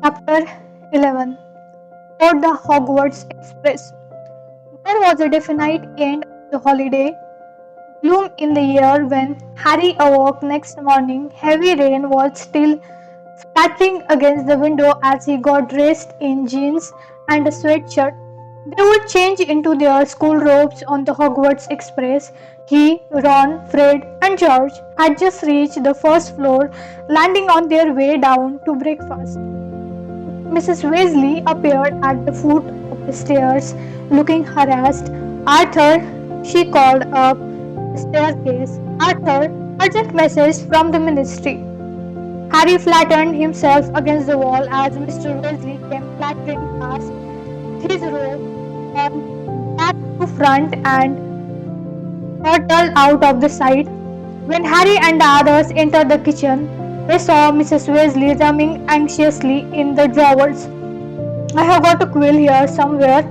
Chapter 11. About the Hogwarts Express. There was a definite end of the holiday gloom in the air when Harry awoke next morning. Heavy rain was still splattering against the window as he got dressed in jeans and a sweatshirt. They would change into their school robes on the Hogwarts Express. He, Ron, Fred, and George had just reached the first floor, landing on their way down to breakfast. Mrs. Weasley appeared at the foot of the stairs, looking harassed. Arthur, she called up the staircase. Arthur, urgent message from the ministry. Harry flattened himself against the wall as Mr. Weasley came clattering past, his robe on back to front and hurtled out of the sight. When Harry and the others entered the kitchen, they saw Mrs. Weasley drumming anxiously in the drawers. I have got a quill here somewhere,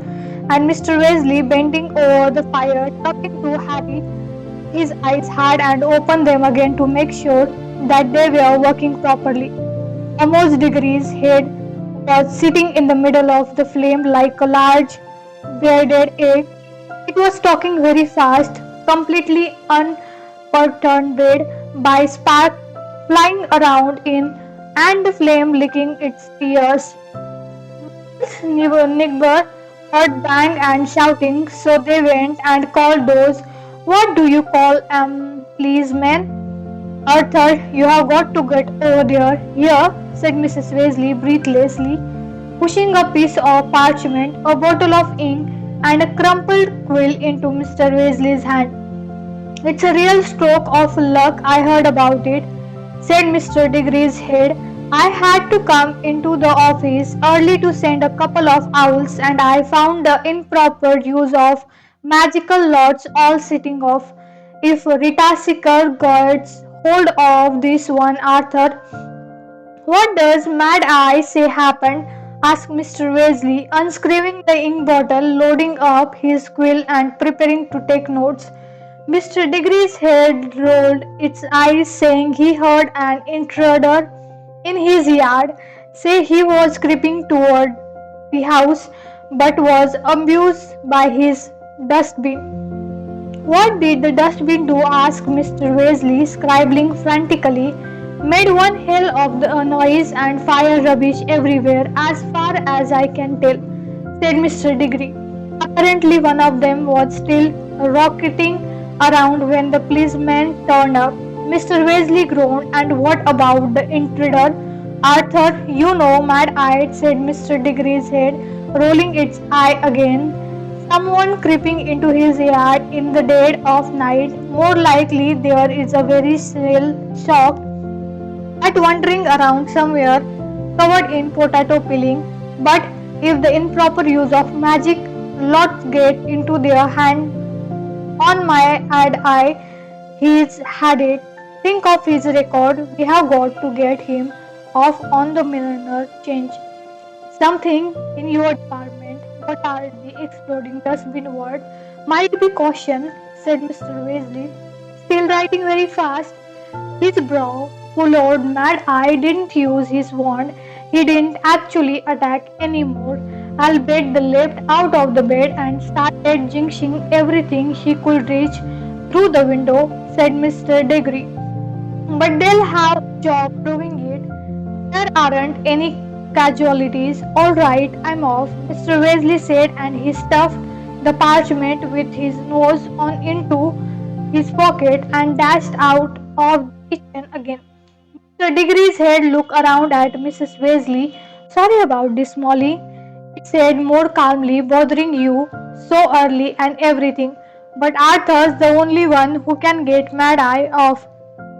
and Mr. Weasley bending over the fire, talking to Harry, his eyes hard and opened them again to make sure that they were working properly. Amos Diggory's head was sitting in the middle of the flame like a large bearded egg. It was talking very fast, completely unperturbed by spark flying around in and the flame licking its ears. Nigger heard bang and shouting, so they went and called those. What do you call please, men? Arthur, you have got to get over there. Here, said Mrs. Weasley breathlessly, pushing a piece of parchment, a bottle of ink, and a crumpled quill into Mr. Weasley's hand. It's a real stroke of luck. I heard about it, said Mr. Diggory's head. I had to come into the office early to send a couple of owls, and I found the improper use of magical lots all sitting off. If Rita Seeker gets hold of this one, Arthur, what does Mad Eye say happened? Asked Mr. Weasley, unscrewing the ink bottle, loading up his quill, and preparing to take notes. Mr. Diggory's head rolled its eyes, saying he heard an intruder in his yard, say he was creeping toward the house, but was abused by his dustbin. What did the dustbin do? Asked Mr. Weasley, scribbling frantically. Made one hell of a noise and fire rubbish everywhere, as far as I can tell, said Mr. Diggory. Apparently one of them was still rocketing around when the policeman turned up. Mr. Weasley groaned. And what about the intruder? Arthur, you know, mad-eyed, said Mr. Diggory's head, rolling its eye again. Someone creeping into his yard in the dead of night. More likely there is a very still shock at wandering around somewhere covered in potato peeling. But if the improper use of magic lots get into their hand, on my ad eye, he's had it. Think of his record. We have got to get him off on the minor change. Something in your department. What are the exploding dustbin word? Might be caution, said Mr. Weasley, still writing very fast. His brow followed. Mad Eye didn't use his wand. He didn't actually attack anymore. I'll bet the leapt out of the bed and started jinxing everything he could reach through the window, said Mr. Diggory. But they'll have a job proving it. There aren't any casualties. All right, I'm off, Mr. Weasley said, and he stuffed the parchment with his nose on into his pocket and dashed out of the kitchen again. Mr. Diggory's head looked around at Mrs. Weasley. Sorry about this, Molly, it said more calmly, bothering you so early and everything. But Arthur's the only one who can get Mad Eye off.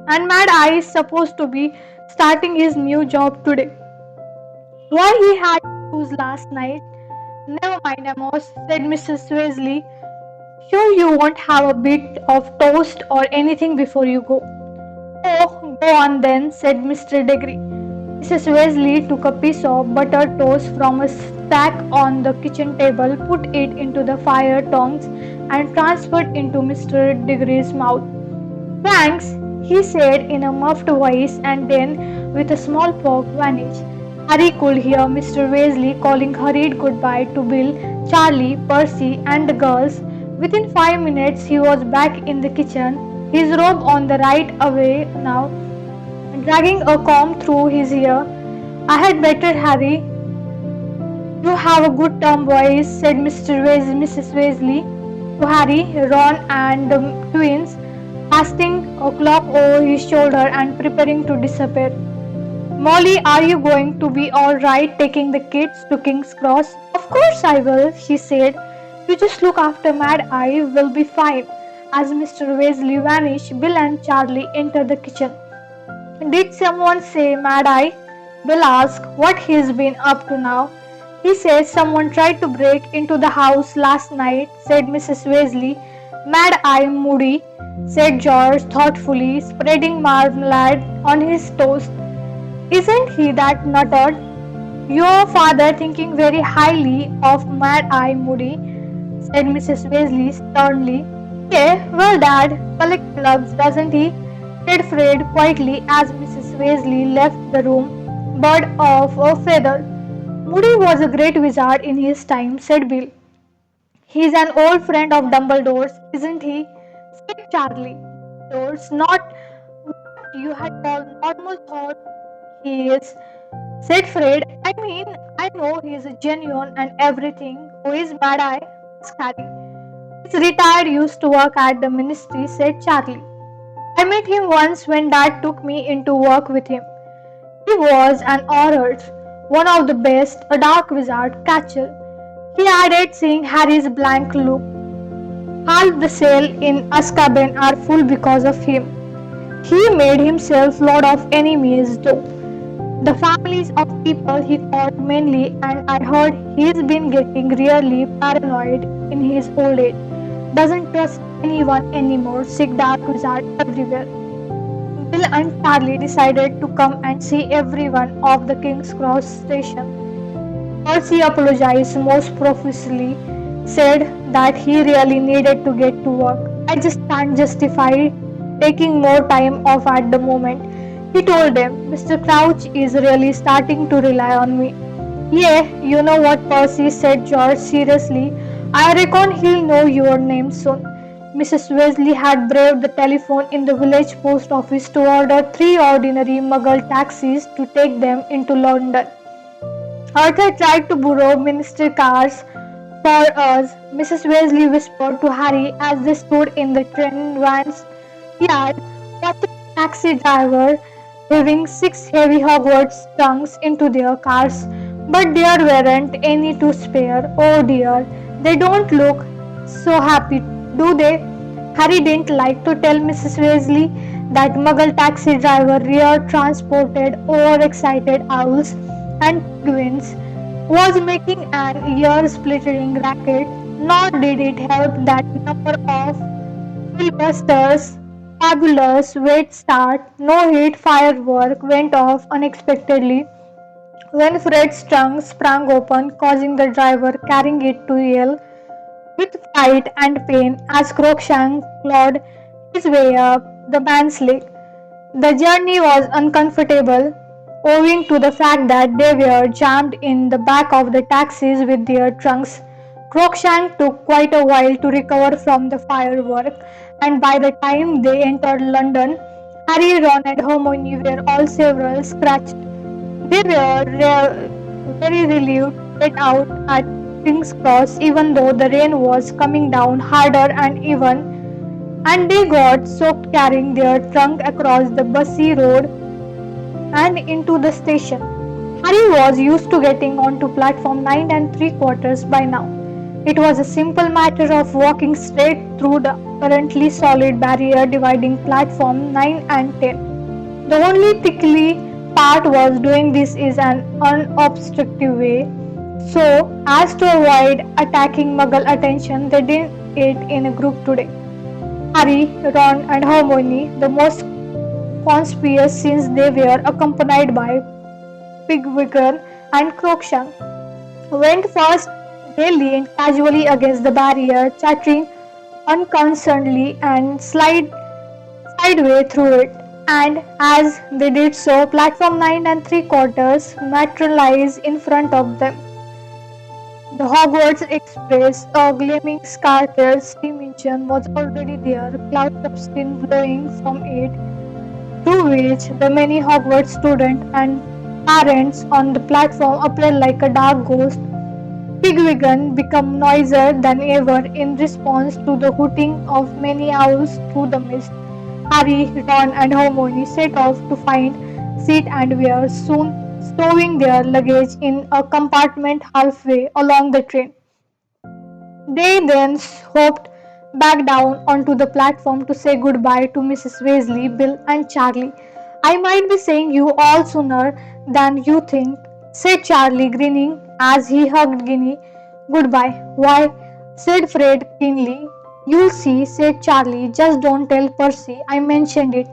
And Mad Eye is supposed to be starting his new job today. Why he had to lose last night? Never mind, Amos, said Mrs. Weasley. Sure you won't have a bit of toast or anything before you go. Oh, go on then, said Mr. Diggory. Mrs. Weasley took a piece of buttered toast from a stack on the kitchen table, put it into the fire tongs, and transferred into Mr. Diggory's mouth. Thanks, he said in a muffled voice, and then, with a small poke, vanished. Harry could hear Mr. Weasley calling hurried goodbye to Bill, Charlie, Percy, and the girls. Within 5 minutes, he was back in the kitchen, his robe on the right away now, dragging a comb through his hair. I had better, Harry. You have a good term, boys, said Mrs. Weasley to Harry, Ron, and the twins, casting a cloak over his shoulder and preparing to disappear. Molly, are you going to be all right taking the kids to King's Cross? Of course I will, she said. You just look after Mad Eye, we'll be fine. As Mr. Weasley vanished, Bill and Charlie entered the kitchen. Did someone say Mad Eye? Bill asked what he's been up to now. He says someone tried to break into the house last night, said Mrs. Weasley. Mad Eye Moody, said George thoughtfully, spreading marmalade on his toast. Isn't he that nutter? Your father thinking very highly of Mad Eye Moody, said Mrs. Weasley sternly. Yeah, well, Dad, collect plugs, doesn't he? Said Fred quietly as Mrs. Weasley left the room. Bird of a feather. Moody was a great wizard in his time, said Bill. He's an old friend of Dumbledore's, isn't he? Said Charlie. Dumbledore's not what you had called normal thought he is, said Fred. I mean, I know he's genuine and everything. Who is Mad Eye? Asked Harry. He's retired, used to work at the ministry, said Charlie. I met him once when Dad took me into work with him. He was an orat, one of the best, a dark wizard catcher. He added, seeing Harry's blank look. Half the cells in Azkaban are full because of him. He made himself lord of enemies, though. The families of people he caught mainly, and I heard he's been getting really paranoid in his old age. Doesn't trust anyone anymore, sick dark wizard everywhere. Bill and Charlie decided to come and see everyone off the King's Cross station. Percy apologized most profusely, said that he really needed to get to work. I just can't justify taking more time off at the moment. He told them, Mr. Crouch is really starting to rely on me. Yeah, you know what, Percy, said George seriously. I reckon he'll know your name soon. Mrs. Weasley had braved the telephone in the village post office to order 3 ordinary Muggle taxis to take them into London. Arthur tried to borrow ministry cars for us, Mrs. Weasley whispered to Harry as they stood in the train van's yard, watching the taxi driver having 6 heavy Hogwarts trunks into their cars. But there weren't any to spare. Oh dear, they don't look so happy, do they? Harry didn't like to tell Mrs. Weasley that Muggle taxi driver rear transported overexcited owls and penguins was making an ear-splitting racket, nor did it help that number of filibusters, fabulous wait start, no-hit firework went off unexpectedly when Fred's trunk sprang open, causing the driver carrying it to yell with fright and pain as Crookshank clawed his way up the man's leg. The journey was uncomfortable, owing to the fact that they were jammed in the back of the taxis with their trunks. Crookshank took quite a while to recover from the firework, and by the time they entered London, Harry, Ron, and Hermione were all several scratched. They were very relieved to get out at King's Cross, even though the rain was coming down harder and even, and they got soaked carrying their trunk across the bussy road and into the station. Harry was used to getting onto platform 9 and 3/4 by now. It was a simple matter of walking straight through the apparently solid barrier dividing platform 9 and 10. The only tickly part was doing this in an unobstructive way, so as to avoid attacking Muggle attention. They did it in a group today. Harry, Ron, and Hermione, the most conspicuous since they were accompanied by Pigwidgeon and Crookshank, went first. They leaned casually against the barrier, chattering unconcernedly, and slid sideways through it. And as they did so, platform 9 and 3 quarters materialized in front of them. The Hogwarts Express, a gleaming scarlet steam engine, was already there, clouds of steam blowing from it, through which the many Hogwarts students and parents on the platform appeared like a dark ghost. Pigwidgeon became noisier than ever in response to the hooting of many owls through the mist. Harry, Ron, and Hermione set off to find seat and were soon stowing their luggage in a compartment halfway along the train. They then hopped back down onto the platform to say goodbye to Mrs. Weasley, Bill, and Charlie. I might be saying you all sooner than you think, said Charlie, grinning as he hugged Ginny. Goodbye. Why? Said Fred keenly. You'll see, said Charlie. Just don't tell Percy I mentioned it.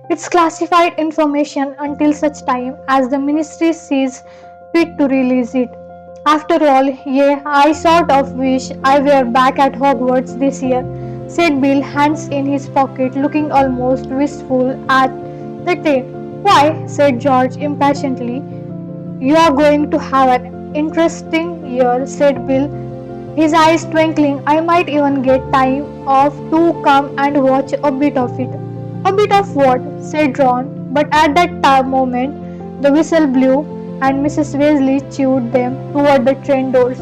It's classified information until such time as the ministry sees fit to release it. After all, yeah, I sort of wish I were back at Hogwarts this year, said Bill, hands in his pocket, looking almost wistful at the train. Why? Said George impatiently. You are going to have an interesting year, said Bill, his eyes twinkling. I might even get time off to come and watch a bit of it. A bit of what? Said Ron. But at that moment, the whistle blew and Mrs. Weasley chewed them toward the train doors.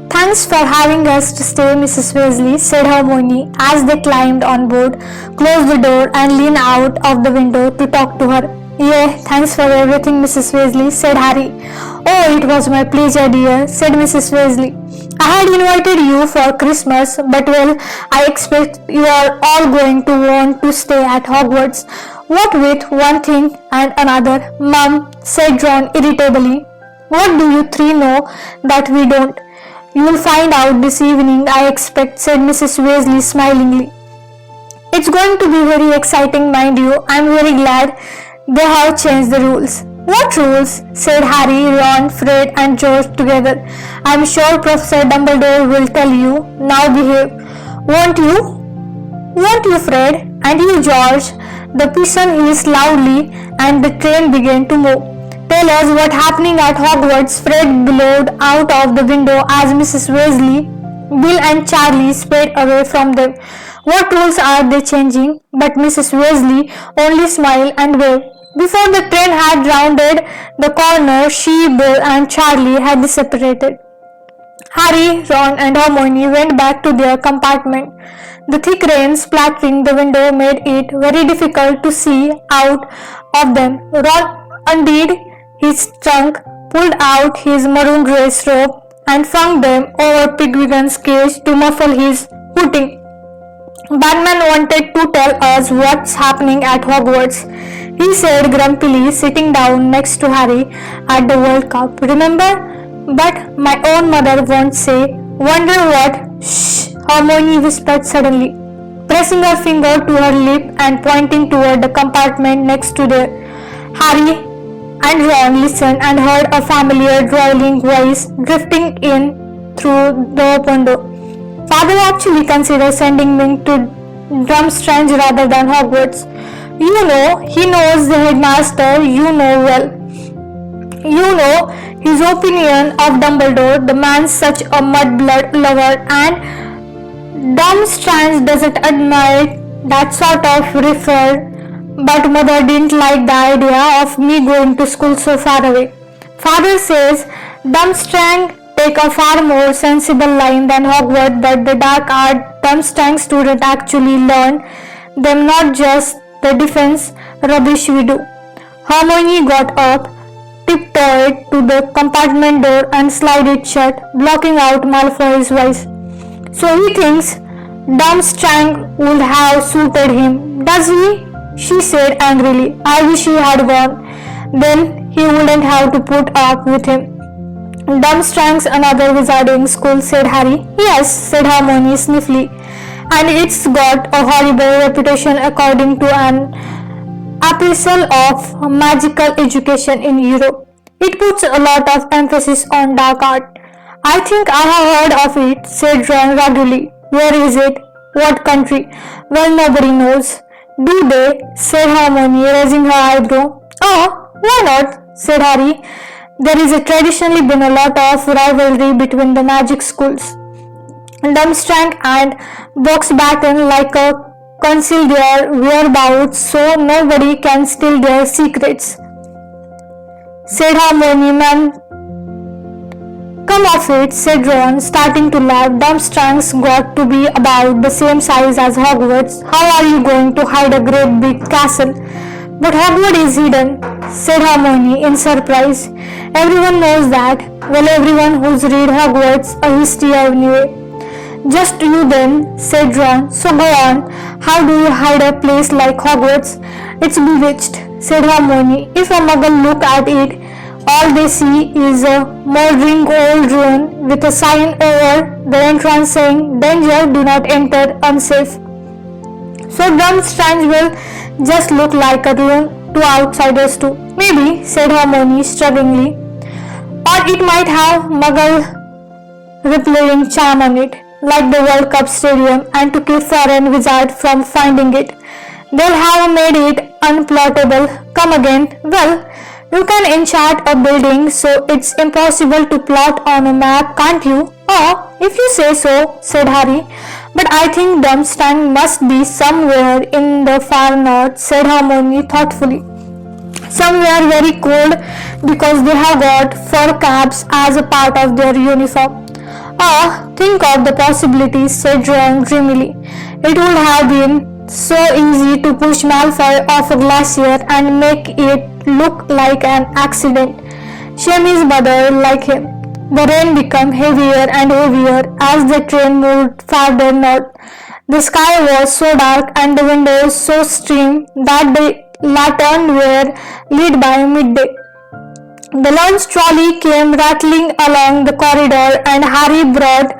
Thanks for having us to stay, Mrs. Weasley, said Hermione as they climbed on board, closed the door, and leaned out of the window to talk to her. Yeah, thanks for everything, Mrs. Weasley, said Harry. Oh, it was my pleasure, dear, said Mrs. Weasley. I had invited you for Christmas, but well, I expect you are all going to want to stay at Hogwarts. What with one thing and another, Mum, said Ron irritably. What do you three know that we don't? You will find out this evening, I expect, said Mrs. Weasley smilingly. It's going to be very exciting, mind you. I'm very glad they have changed the rules. What rules? Said Harry, Ron, Fred, and George together. I'm sure Professor Dumbledore will tell you. Now behave. Won't you? Won't you, Fred? And you, George? The pigeon hissed loudly, and the train began to move. Tell us what's happening at Hogwarts, Fred bellowed out of the window as Mrs. Weasley, Bill and Charlie sped away from them. What rules are they changing? But Mrs. Weasley only smiled and waved. Before the train had rounded the corner, she, Bill and Charlie had separated. Harry, Ron and Hermione went back to their compartment. The thick rain splattering the window made it very difficult to see out of them. Ron undid his trunk, pulled out his maroon dress robe, and flung them over Pigwidgeon's cage to muffle his hooting. Batman wanted to tell us what's happening at Hogwarts, he said grumpily, sitting down next to Harry at the World Cup. Remember? But my own mother won't say. Wonder what? Shh, Hermione whispered suddenly, pressing her finger to her lip and pointing toward the compartment next to their. Harry and Ron listened and heard a familiar drawling voice drifting in through the open door. Father actually considered sending me to Drumstrange rather than Hogwarts. You know, he knows the headmaster, you know well. You know his opinion of Dumbledore, the man's such a mudblood lover, and Durmstrang doesn't admire that sort of riffraff. But mother didn't like the idea of me going to school so far away. Father says Durmstrang take a far more sensible line than Hogwarts, that the dark art Durmstrang student actually learn them, not just the defense rubbish we do. Hermione got up, tiptoed to the compartment door and slid it shut, blocking out Malfoy's voice. So he thinks Durmstrang would have suited him, does he? She said angrily. I wish he had gone. Then he wouldn't have to put up with him. Durmstrang's another wizarding school, said Harry. Yes, said Hermione sniffly. And it's got a horrible reputation according to an epistle of magical education in Europe. It puts a lot of emphasis on dark art. I think I have heard of it, said Ron ruggedly. Where is it? What country? Well, nobody knows. Do they? Said Hermione, raising her eyebrow. Oh, why not? Said Harry. There is traditionally been a lot of rivalry between the magic schools. Durmstrang and Boxbatten like a conceal their whereabouts so nobody can steal their secrets. Said Hermione, man, come off it, said Ron, starting to laugh. Durmstrang's got to be about the same size as Hogwarts. How are you going to hide a great big castle? But Hogwarts is hidden, said Hermione in surprise. Everyone knows that. Well, everyone who's read Hogwarts a history anyway. Just you then, said Ron. So go on. How do you hide a place like Hogwarts? It's bewitched, said Hermione. If a muggle look at it, all they see is a mouldering old ruin with a sign over the entrance saying, Danger, do not enter, unsafe. So Durmstrang will just look like a ruin to outsiders too. Maybe, said Hermione strugglingly. Or it might have muggle repelling charm on it, like the World Cup stadium, and to keep foreign wizard from finding it. They'll have made it unplottable. Come again. Well, you can enchant a building so it's impossible to plot on a map, can't you? Oh, if you say so, said Harry. But I think Durmstrang must be somewhere in the far north, said Hermione thoughtfully. Somewhere very cold because they have got fur caps as a part of their uniform. Ah, think of the possibilities, said Ron dreamily. It would have been so easy to push Malfoy off a glacier and make it look like an accident. Shame his mother like him. The rain became heavier and heavier as the train moved farther north. The sky was so dark and the windows so dim that the lanterns were lit by midday. The lunch trolley came rattling along the corridor and Harry brought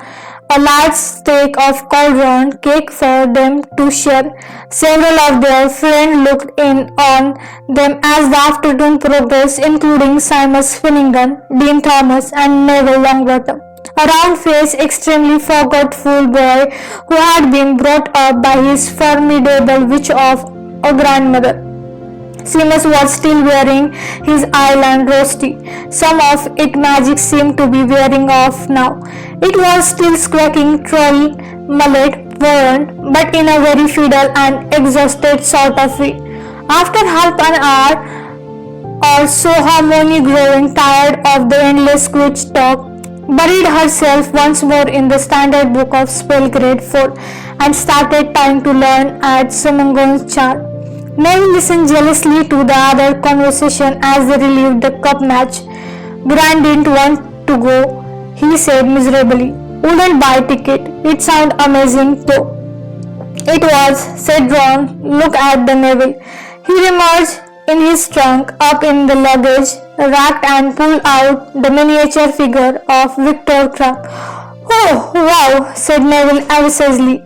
a large steak of cauldron cake for them to share. Several of their friends looked in on them as the afternoon progressed, including Seamus Finnegan, Dean Thomas, and Neville Longbottom, a round-faced, extremely forgetful boy who had been brought up by his formidable witch of a grandmother. Seamus was still wearing his island roasty. Some of its magic seemed to be wearing off now. It was still squawking troll mullet warned, but in a very fiddle and exhausted sort of way. After half an hour or so, Hermione, growing tired of the endless quiz talk, buried herself once more in the standard book of spell grade 4 and started trying to learn at Summon's chart. Neville listened jealously to the other conversation as they relieved the cup match. Grant didn't want to go, he said miserably. Wouldn't buy ticket. It sounded amazing though. It was, said Ron. Look at the Neville. He emerged in his trunk up in the luggage rack and pulled out the miniature figure of Victor Crumb. Oh, wow, said Neville avaciously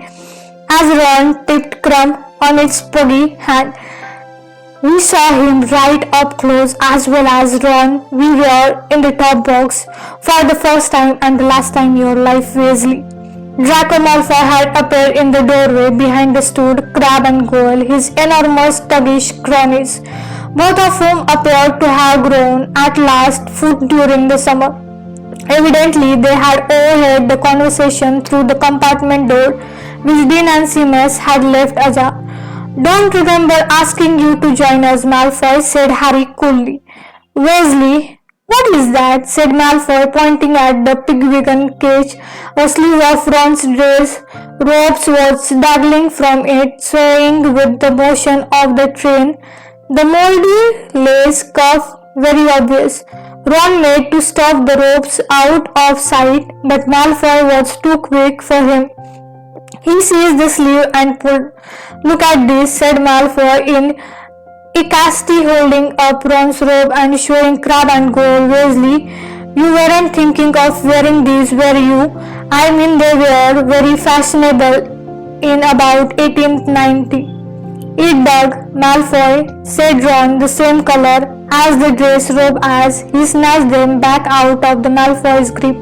as Ron tipped Crumb on its puggy hand. We saw him right up close as well as Ron. We were in the top box for the first time and the last time in your life, Weasley. Draco Malfoy had appeared in the doorway behind the stood Crabbe and Goyle, his enormous thuggish cronies, both of whom appeared to have grown at last foot during the summer. Evidently, they had overheard the conversation through the compartment door which Dean and Seamus had left ajar. Don't remember asking you to join us, Malfoy, said Harry coolly. Weasley, what is that? Said Malfoy, pointing at the pigwidgeon cage. A sleeve of Ron's dress ropes was dangling from it, swaying with the motion of the train. The moldy lace cuff very obvious. Ron made to stop the ropes out of sight, but Malfoy was too quick for him. He seized the sleeve and pulled. Look at this, said Malfoy in ecstasy, holding up Ron's robe and showing Crabbe and Goyle. Weasley, you weren't thinking of wearing these, were you? I mean, they were very fashionable in about 1890. It dug, Malfoy, said Ron, the same color as the dress robe as he snatched them back out of the Malfoy's grip.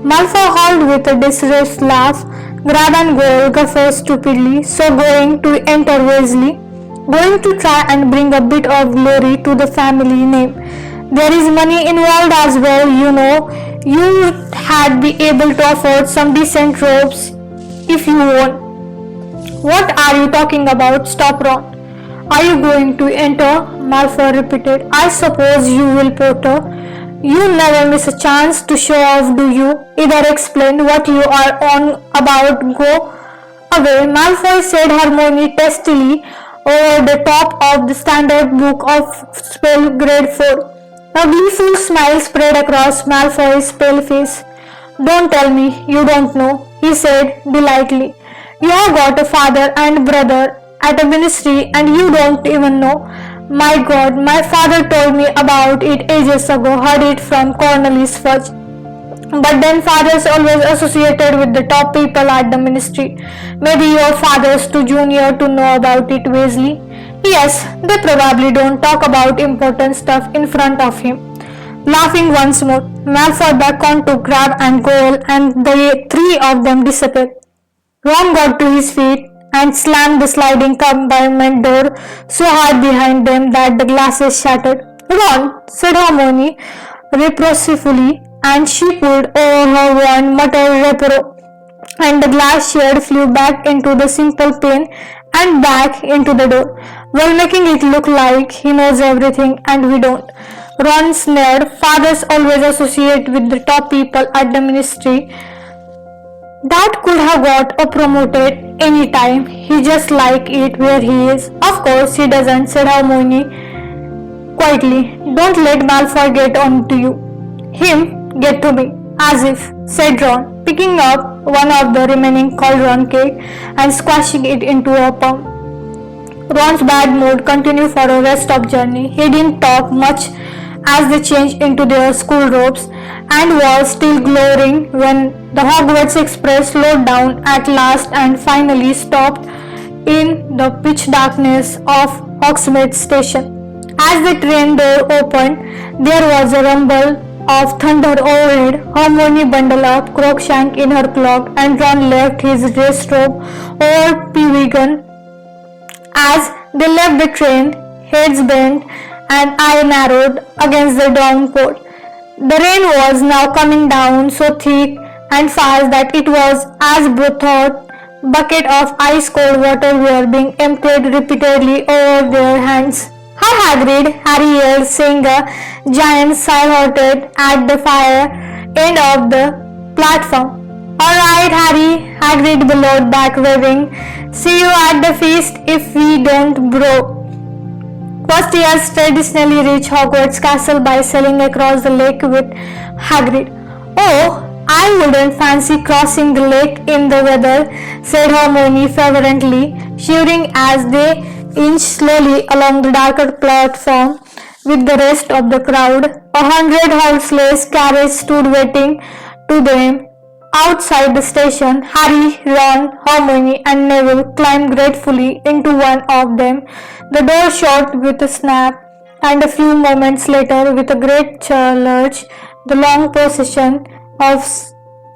Malfoy howled with a distressed laugh. Crabbe and Goyle guffawed stupidly, so going to enter Weasley. going to try and bring a bit of glory to the family name. There is money involved as well, you know. You had be able to afford some decent robes if you won. What are you talking about? Stop, Ron. Are you going to enter? Malfoy repeated. I suppose you will, Potter. You never miss a chance to show off, do you? Either explain what you are on about, go away, Malfoy said Hermione testily over the top of the standard book of spell grade 4. A gleeful smile spread across Malfoy's pale face. Don't tell me you don't know, he said delightedly. You have got a father and brother at a ministry and you don't even know. My God, my father told me about it ages ago, heard it from Cornelius Fudge. But then fathers always associated with the top people at the ministry. Maybe your father's too junior to know about it, Weasley. Yes, they probably don't talk about important stuff in front of him. Laughing once more, Malfoy beckoned to Crabbe and Goyle, and the three of them disappeared. Ron got to his feet and slammed the sliding compartment door so hard behind them that the glasses shattered. Ron, said Hermione reproachfully, and she pulled over her wand, muttered repro, and the glass shard flew back into the simple pane and back into the door, while making it look like he knows everything and we don't. Ron sneered. Fathers always associate with the top people at the ministry. That could have got promoted any time. He just like it where he is. Of course he doesn't, said Hermione quietly. Don't let Malfoy get on to you. Him get to me. As if, said Ron, picking up one of the remaining cauldron cake and squashing it into a palm. Ron's bad mood continued for the rest of the journey. He didn't talk much as they changed into their school robes and was still glowering when the Hogwarts Express slowed down at last and finally stopped in the pitch darkness of Hogsmeade Station. As the train door opened, there was a rumble of thunder overhead. Hermione bundled up Crookshank in her cloak and Ron left his dress robe over Peeweegan. As they left the train, heads bent and eye narrowed against the downpour. The rain was now coming down so thick and fast that it was as thought bucket of ice-cold water were being emptied repeatedly over their hands. Hi Hagrid, Harry yelled, seeing a giant silhouette at the far end of the platform. All right, Harry, Hagrid bellowed back, waving. See you at the feast if we don't, bro. First years traditionally reach Hogwarts Castle by sailing across the lake with Hagrid. Oh, I wouldn't fancy crossing the lake in the weather, said Hermione fervently, shivering as they inched slowly along the darker platform with the rest of the crowd. 100 horseless carriages stood waiting to them outside the station. Harry, Ron, Hermione and Neville climbed gratefully into one of them. The door shut with a snap, and a few moments later, with a great lurch, the long procession of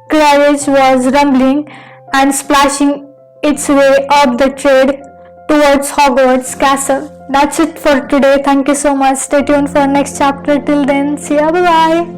carriages was rumbling and splashing its way up the trade towards Hogwarts Castle. That's it for today. Thank you so much. Stay tuned for next chapter. Till then, see ya. Bye bye.